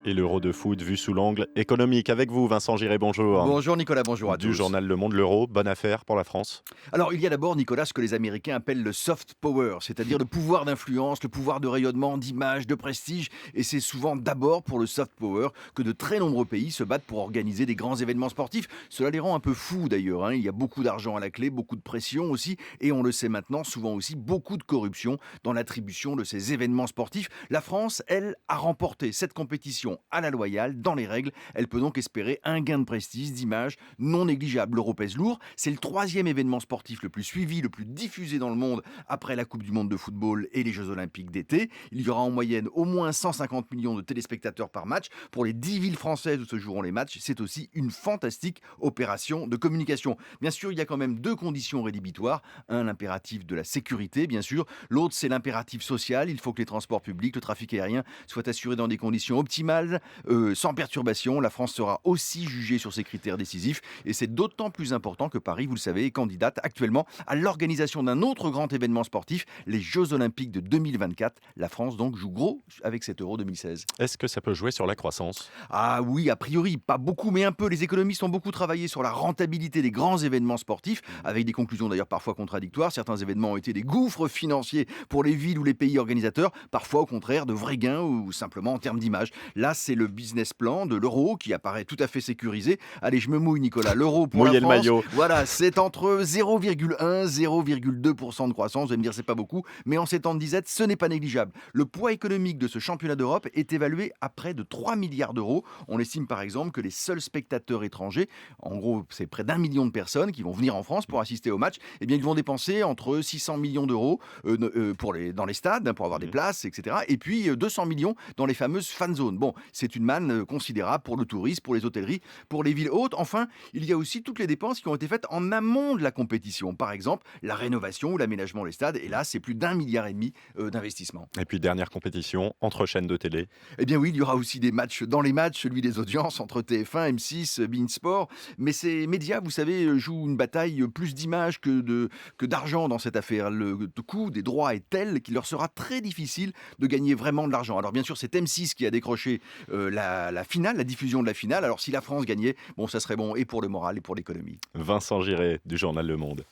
Et l'euro de foot vu sous l'angle économique. Avec vous, Vincent Giré, bonjour. Bonjour Nicolas, bonjour à Du tous. journal Le Monde, l'euro, bonne affaire pour la France. Alors il y a d'abord Nicolas ce que les Américains appellent le soft power, c'est-à-dire le pouvoir d'influence, le pouvoir de rayonnement, d'image, de prestige. Et c'est souvent d'abord pour le soft power que de très nombreux pays se battent pour organiser des grands événements sportifs. Cela les rend un peu fous d'ailleurs, hein. Il y a beaucoup d'argent à la clé, beaucoup de pression aussi. Et on le sait maintenant, souvent aussi beaucoup de corruption dans l'attribution de ces événements sportifs. La France, elle, a remporté cette compétition à la loyale, dans les règles. Elle peut donc espérer un gain de prestige, d'image non négligeable. L'euro pèse lourd. C'est le troisième événement sportif le plus suivi, le plus diffusé dans le monde après la Coupe du Monde de football et les Jeux Olympiques d'été. Il y aura en moyenne au moins 150 millions de téléspectateurs par match. Pour les 10 villes françaises où se joueront les matchs, c'est aussi une fantastique opération de communication. Bien sûr, il y a quand même deux conditions rédhibitoires. Un, l'impératif de la sécurité, bien sûr. L'autre, c'est l'impératif social. Il faut que les transports publics, le trafic aérien soient assurés dans des conditions optimales, sans perturbation. La France sera aussi jugée sur ces critères décisifs. Et c'est d'autant plus important que Paris, vous le savez, est candidate actuellement à l'organisation d'un autre grand événement sportif, les Jeux Olympiques de 2024. La France donc joue gros avec cet Euro 2016. Est-ce que ça peut jouer sur la croissance? Ah oui, a priori, pas beaucoup, mais un peu. Les économistes ont beaucoup travaillé sur la rentabilité des grands événements sportifs, avec des conclusions d'ailleurs parfois contradictoires. Certains événements ont été des gouffres financiers pour les villes ou les pays organisateurs, parfois au contraire de vrais gains ou simplement en termes d'image. Là, c'est le business plan de l'euro qui apparaît tout à fait sécurisé. Allez, je me mouille, Nicolas. L'euro pour la Mouillez le France, maillot. voilà, c'est entre 0,1 0,2% de croissance. Vous allez me dire, c'est pas beaucoup, mais en ces temps de disette, ce n'est pas négligeable. Le poids économique de ce championnat d'Europe est évalué à près de 3 milliards d'euros. On estime par exemple que les seuls spectateurs étrangers, en gros, c'est près d'1 million de personnes qui vont venir en France pour assister au match, eh bien, ils vont dépenser entre 600 millions d'euros dans les stades, hein, pour avoir des Mhm. places, etc. Et puis 200 millions dans les fameuses fan zones. Bon, c'est une manne considérable pour le tourisme, pour les hôtelleries, pour les villes hautes. Enfin, il y a aussi toutes les dépenses qui ont été faites en amont de la compétition. Par exemple, la rénovation ou l'aménagement des stades. Et là, c'est plus d'1,5 milliard d'investissement. Et puis dernière compétition entre chaînes de télé. Eh bien oui, il y aura aussi des matchs dans les matchs, celui des audiences entre TF1, M6, beIN Sport. Mais ces médias, vous savez, jouent une bataille plus d'image que d'argent dans cette affaire. Le coût des droits est tel qu'il leur sera très difficile de gagner vraiment de l'argent. Alors bien sûr, c'est M6 qui a décroché la finale, la diffusion de la finale. Alors si la France gagnait, bon, ça serait bon et pour le moral et pour l'économie. Vincent Giré du journal Le Monde.